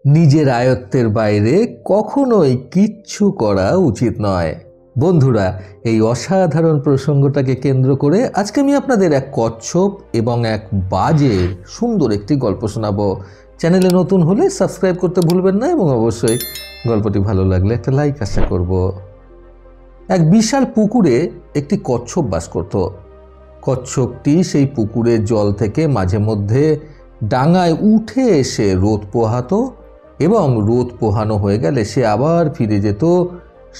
নিজের আয়ত্তের বাইরে কখনোই কিচ্ছু করা উচিত নয়। বন্ধুরা, এই অসাধারণ প্রসঙ্গটাকে কেন্দ্র করে আজকে আমি আপনাদের এক কচ্ছপ এবং এক বাজের সুন্দর একটি গল্প শোনাবো। চ্যানেলে নতুন হলে সাবস্ক্রাইব করতে ভুলবেন না এবং অবশ্যই গল্পটি ভালো লাগলে একটা লাইক আশা করব। এক বিশাল পুকুরে একটি কচ্ছপ বাস করত। কচ্ছপটি সেই পুকুরের জল থেকে মাঝে মধ্যে ডাঙায় উঠে এসে রোদ পোহাতো এবং রোদ পোহানো হয়ে গেলে সে আবার ফিরে যেত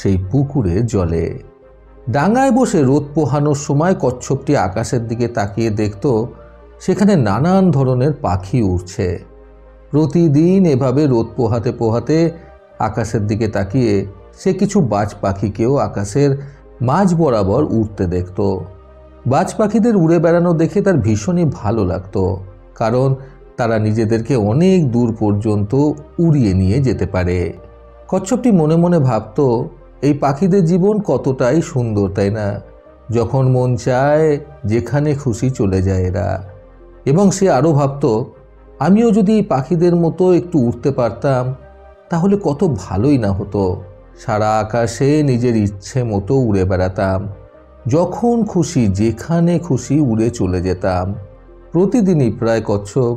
সেই পুকুরের জলে। ডাঙায় বসে রোদ পোহানোর সময় কচ্ছপটি আকাশের দিকে তাকিয়ে দেখত সেখানে নানান ধরনের পাখি উড়ছে। প্রতিদিন এভাবে রোদ পোহাতে পোহাতে আকাশের দিকে তাকিয়ে সে কিছু বাজ পাখিকেও আকাশের মাঝ বরাবর উড়তে দেখত। বাজ পাখিদের উড়ে বেড়ানো দেখে তার ভীষণই ভালো লাগতো, কারণ তারা নিজেদেরকে অনেক দূর পর্যন্ত উড়িয়ে নিয়ে যেতে পারে। কচ্ছপটি মনে মনে ভাবত, এই পাখিদের জীবন কতটাই সুন্দর, তাই না? যখন মন চায় যেখানে খুশি চলে যায় এরা। এবং সে আরও ভাবত, আমিও যদি এই পাখিদের মতো একটু উড়তে পারতাম তাহলে কত ভালোই না হতো। সারা আকাশে নিজের ইচ্ছে মতো উড়ে বেড়াতাম, যখন খুশি যেখানে খুশি উড়ে চলে যেতাম। প্রতিদিনই প্রায় কচ্ছপ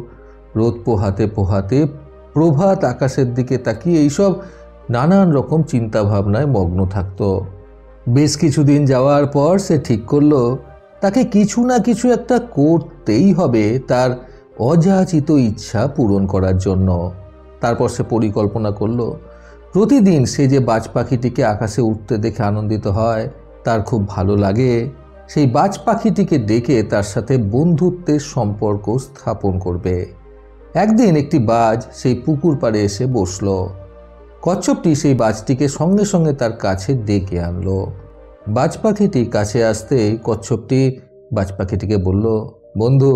রোদ পোহাতে পোহাতে প্রভাত আকাশের দিকে তাকিয়ে এইসব নানান রকম চিন্তাভাবনায় মগ্ন থাকত। বেশ কিছুদিন যাওয়ার পর সে ঠিক করলো তাকে কিছু না কিছু একটা করতেই হবে তার অযাচিত ইচ্ছা পূরণ করার জন্য। তারপর সে পরিকল্পনা করলো, প্রতিদিন সে যে বাজ পাখিটিকে আকাশে উঠতে দেখে আনন্দিত হয়, তার খুব ভালো লাগে, সেই বাজ পাখিটিকে ডেকে তার সাথে বন্ধুত্বের সম্পর্ক স্থাপন করবে। একদিন একটি বাজ সেই পুকুর পাড়ে এসে বসল। কচ্ছপটি সেই বাজটিকে সঙ্গে সঙ্গে তার কাছে ডেকে আনলো। বাজ পাখিটি কাছে আসতেই কচ্ছপটি বাজ পাখিটিকে বলল, বন্ধু,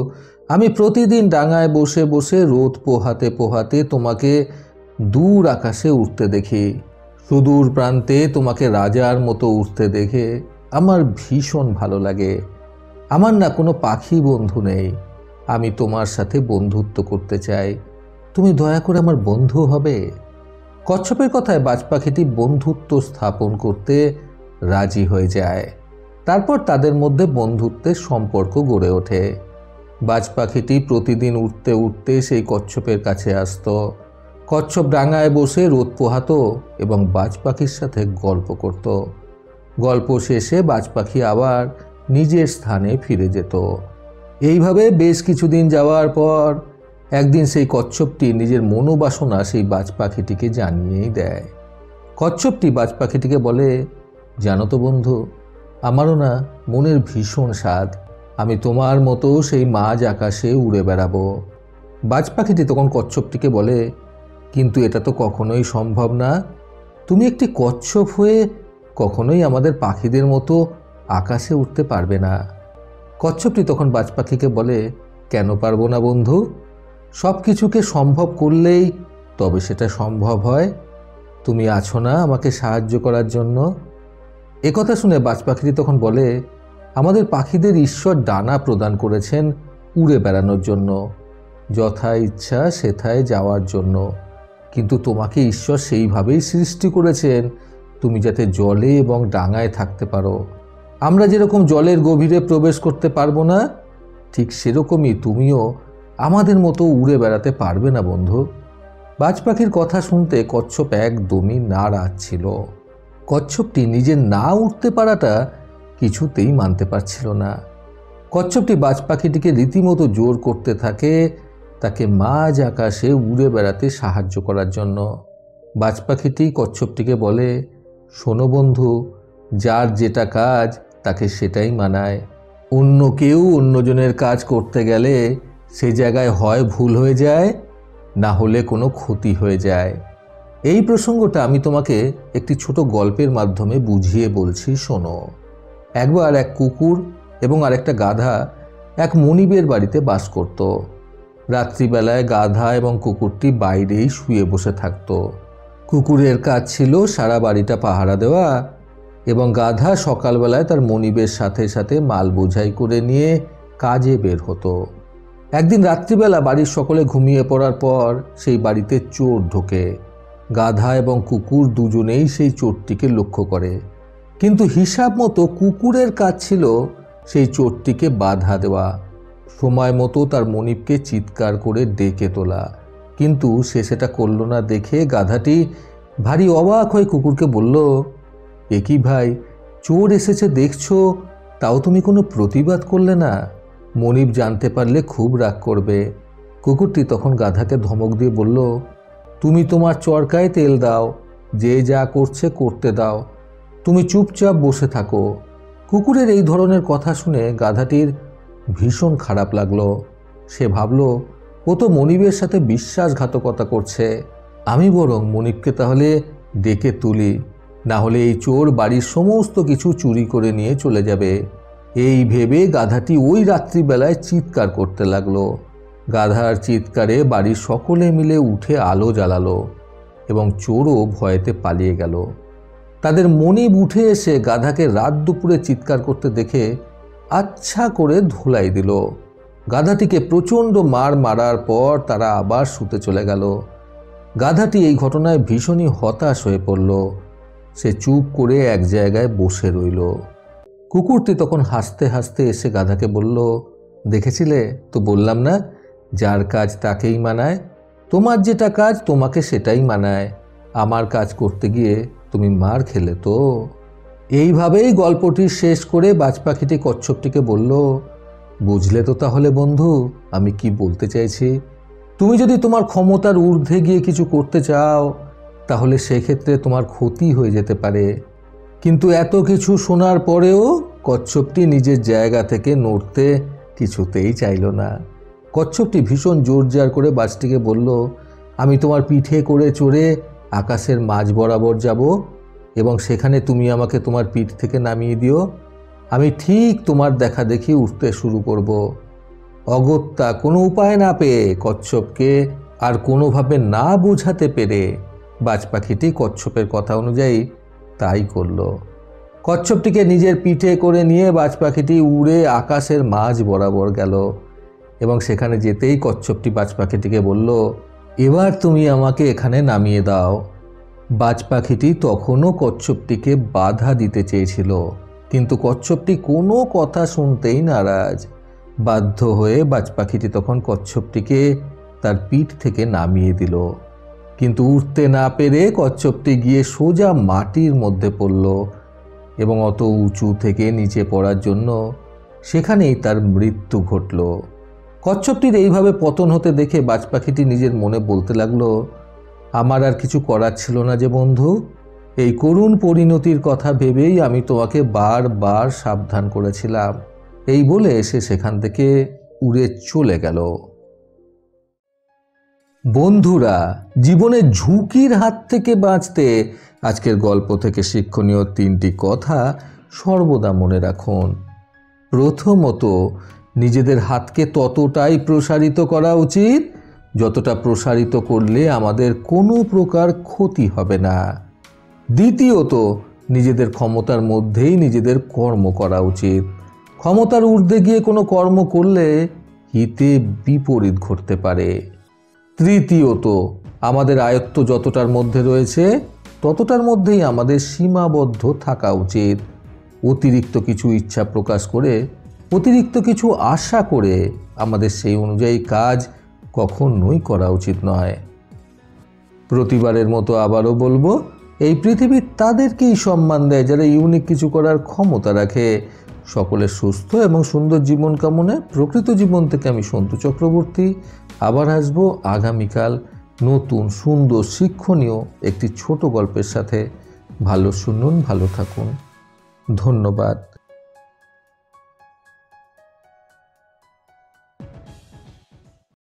আমি প্রতিদিন ডাঙায় বসে বসে রোদ পোহাতে পোহাতে তোমাকে দূর আকাশে উঠতে দেখি। সুদূর প্রান্তে তোমাকে রাজার মতো উঠতে দেখে আমার ভীষণ ভালো লাগে। আমার না কোনো পাখি বন্ধু নেই, আমি তোমার সাথে বন্ধুত্ব করতে চাই, তুমি দয়া করে আমার বন্ধু হবে? কচ্ছপের কথায় বাজ পাখিটি বন্ধুত্ব স্থাপন করতে রাজি হয়ে যায়। তারপর তাদের মধ্যে বন্ধুত্বের সম্পর্ক গড়ে ওঠে। বাজ পাখিটি প্রতিদিন উঠতে উঠতে সেই কচ্ছপের কাছে আসত। কচ্ছপ ডাঙায় বসে রোদ পোহাতো এবং বাজ পাখির সাথে গল্প করত। গল্প শেষে বাজ পাখি আবার নিজের স্থানে ফিরে যেত। এইভাবে বেশ কিছুদিন যাওয়ার পর একদিন সেই কচ্ছপটি নিজের মনোবাসনা সেই বাজ পাখিটিকে জানিয়েই দেয়। কচ্ছপটি বাজ পাখিটিকে বলে, জানো তো বন্ধু, আমারও না মনের ভীষণ স্বাদ, আমি তোমার মতো সেই মাঝ আকাশে উড়ে বেড়াবো। বাজ পাখিটি তখন কচ্ছপটিকে বলে, কিন্তু এটা তো কখনোই সম্ভব না, তুমি একটি কচ্ছপ হয়ে কখনোই আমাদের পাখিদের মতো আকাশে উঠতে পারবে না। কচ্ছপটি তখন বাজ পাখিকে বলে, কেন পারবো না বন্ধু? সব কিছুকে সম্ভব করলেই তবে সেটা সম্ভব হয়। তুমি আছো না আমাকে সাহায্য করার জন্য? একথা শুনে বাজ পাখিটি তখন বলে, আমাদের পাখিদের ঈশ্বর ডানা প্রদান করেছেন উড়ে বেড়ানোর জন্য, যথা ইচ্ছা সেথায় যাওয়ার জন্য, কিন্তু তোমাকে ঈশ্বর সেইভাবেই সৃষ্টি করেছেন তুমি যাতে জলে এবং ডাঙায় থাকতে পারো। আমরা যেরকম জলের গভীরে প্রবেশ করতে পারবো না, ঠিক সেরকমই তুমিও আমাদের মতো উড়ে বেড়াতে পারবে না বন্ধু। বাজ পাখির কথা শুনতে কচ্ছপ একদমই নারাজ ছিল। কচ্ছপটি নিজের না উঠতে পারাটা কিছুতেই মানতে পারছিল না। কচ্ছপটি বাজ পাখিটিকে রীতিমতো জোর করতে থাকে তাকে মাঝ আকাশে উড়ে বেড়াতে সাহায্য করার জন্য। বাজ পাখিটি কচ্ছপটিকে বলে, শোনো বন্ধু, যার যেটা কাজ তাকে সেটাই মানায়। অন্য কেউ অন্যজনের কাজ করতে গেলে সে জায়গায় হয় ভুল হয়ে যায়, না হলে কোনো ক্ষতি হয়ে যায়। এই প্রসঙ্গটা আমি তোমাকে একটি ছোট গল্পের মাধ্যমে বুঝিয়ে বলছি, শোনো। একবার এক কুকুর এবং আরেকটা গাধা এক মনিবের বাড়িতে বাস করত। রাত্রিবেলায় গাধা এবং কুকুরটি বাইরেই শুয়ে বসে থাকত। কুকুরের কাজ ছিল সারা বাড়িটা পাহারা দেওয়া এবং গাধা সকালবেলায় তার মনিবের সাথে সাথে মাল বোঝাই করে নিয়ে কাজে বের হতো। একদিন রাত্রিবেলা বাড়ির সকলে ঘুমিয়ে পড়ার পর সেই বাড়িতে চোর ঢোকে। গাধা এবং কুকুর দুজনেই সেই চোরটিকে লক্ষ্য করে, কিন্তু হিসাব মতো কুকুরের কাজ ছিল সেই চোরটিকে বাধা দেওয়া, সময় মতো তার মনিবকে চিৎকার করে ডেকে তোলা। কিন্তু সে সেটা করল না দেখে গাধাটি ভারী অবাক হয়ে কুকুরকে বলল, এ কি ভাই, চোর এসেছে দেখছো, তাও তুমি কোনো প্রতিবাদ করলে না? মনিব জানতে পারলে খুব রাগ করবে। কুকুরটি তখন গাধাকে ধমক দিয়ে বলল, তুমি তোমার চরকায় তেল দাও, যে যা করছে করতে দাও, তুমি চুপচাপ বসে থাকো। কুকুরের এই ধরনের কথা শুনে গাধাটির ভীষণ খারাপ লাগলো। সে ভাবল, ও তো মনিবের সাথে বিশ্বাসঘাতকতা করছে, আমি বরং মনিবকে তাহলে ডেকে তুলি, না হলে এই চোর বাড়ির সমস্ত কিছু চুরি করে নিয়ে চলে যাবে। এই ভেবে গাধাটি ওই রাত্রিবেলায় চিৎকার করতে লাগলো। গাধার চিৎকারে বাড়ির সকলে মিলে উঠে আলো জ্বালালো এবং চোরও ভয়েতে পালিয়ে গেল। তাদের মনিব উঠে এসে গাধাকে রাত দুপুরে চিৎকার করতে দেখে আচ্ছা করে ধুলাই দিল। গাধাটিকে প্রচণ্ড মারার পর তারা আবার শুতে চলে গেল। গাধাটি এই ঘটনায় ভীষণই হতাশ হয়ে পড়ল। সে চুপ করে এক জায়গায় বসে রইল। কুকুরটি তখন হাসতে হাসতে এসে গাধাকে বলল, দেখেছিলে তো, বললাম না, যার কাজ তাকেই মানায়। তোমার যেটা কাজ তোমাকে সেটাই মানায়, আমার কাজ করতে গিয়ে তুমি মার খেলে তো। এইভাবেই গল্পটি শেষ করে বাজ পাখিটি কচ্ছপটিকে বলল, বুঝলে তো তাহলে বন্ধু আমি কি বলতে চাইছি? তুমি যদি তোমার ক্ষমতার ঊর্ধ্বে গিয়ে কিছু করতে চাও তাহলে সেক্ষেত্রে তোমার ক্ষতি হয়ে যেতে পারে। কিন্তু এত কিছু শোনার পরেও কচ্ছপটি নিজের জায়গা থেকে নড়তে কিছুতেই চাইল না। কচ্ছপটি ভীষণ জোরজার করে বাজটিকে বলল, আমি তোমার পিঠে করে চড়ে আকাশের মাঝ বরাবর যাব এবং সেখানে তুমি আমাকে তোমার পিঠ থেকে নামিয়ে দিও। আমি ঠিক তোমার দেখা দেখি উঠতে শুরু করব। অগত্যা কোনো উপায় না পেয়ে কচ্ছপকে আর কোনোভাবে না বোঝাতে পেরে বাজ পাখিটি কচ্ছপের কথা অনুযায়ী তাই করল। কচ্ছপটিকে নিজের পিঠে করে নিয়ে বাজ পাখিটি উড়ে আকাশের মাঝ বরাবর গেল এবং সেখানে যেতেই কচ্ছপটি বাজ পাখিটিকে বলল, এবার তুমি আমাকে এখানে নামিয়ে দাও। বাজ পাখিটি তখনও কচ্ছপটিকে বাধা দিতে চেয়েছিল, কিন্তু কচ্ছপটি কোনো কথা শুনতেই নারাজ। বাধ্য হয়ে বাজ পাখিটি তখন কচ্ছপটিকে তার পিঠ থেকে নামিয়ে দিল, কিন্তু উঠতে না পেরে কচ্ছপটি গিয়ে সোজা মাটির মধ্যে পড়ল এবং অত উঁচু থেকে নিচে পড়ার জন্য সেখানেই তার মৃত্যু ঘটল। কচ্ছপটির এইভাবে পতন হতে দেখে বাজ পাখিটি নিজের মনে বলতে লাগলো, আমার আর কিছু করার ছিল না যে বন্ধু, এই করুণ পরিণতির কথা ভেবেই আমি তোমাকে বারবার সাবধান করেছিলাম। এই বলে সে সেখান থেকে উড়ে চলে গেল। বন্ধুরা, জীবনে ঝুঁকির হাত থেকে বাঁচতে আজকের গল্প থেকে শিক্ষণীয় 3টি কথা সর্বদা মনে রাখুন। প্রথমত, নিজেদের হাতকে ততটাই প্রসারিত করা উচিত যতটা প্রসারিত করলে আমাদের কোনো প্রকার ক্ষতি হবে না। দ্বিতীয়ত, নিজেদের ক্ষমতার মধ্যেই নিজেদের কর্ম করা উচিত। ক্ষমতার ঊর্ধ্বে গিয়ে কোনো কর্ম করলে হিতে বিপরীত ঘটতে পারে। তৃতীয়ত, আমাদের আয়ত্ত যতটার মধ্যে রয়েছে ততটার মধ্যেই আমাদের সীমাবদ্ধ থাকা উচিত। অতিরিক্ত কিছু ইচ্ছা প্রকাশ করে, অতিরিক্ত কিছু আশা করে আমাদের সেই অনুযায়ী কাজ কখনোই করা উচিত নয়। প্রতিবারের মতো আবারও বলবো, এই পৃথিবী তাদেরকেই সম্মান দেয় যারা ইউনিক কিছু করার ক্ষমতা রাখে। সকলের সুস্থ এবং সুন্দর জীবন কামনায় প্রকৃত জীবন থেকে আমি সন্তু চক্রবর্তী আবার আসবো আগামীকাল নতুন সুন্দর শিক্ষণীয় একটি ছোট গল্পের সাথে। ভালো শুনুন, ভালো থাকুন। ধন্যবাদ।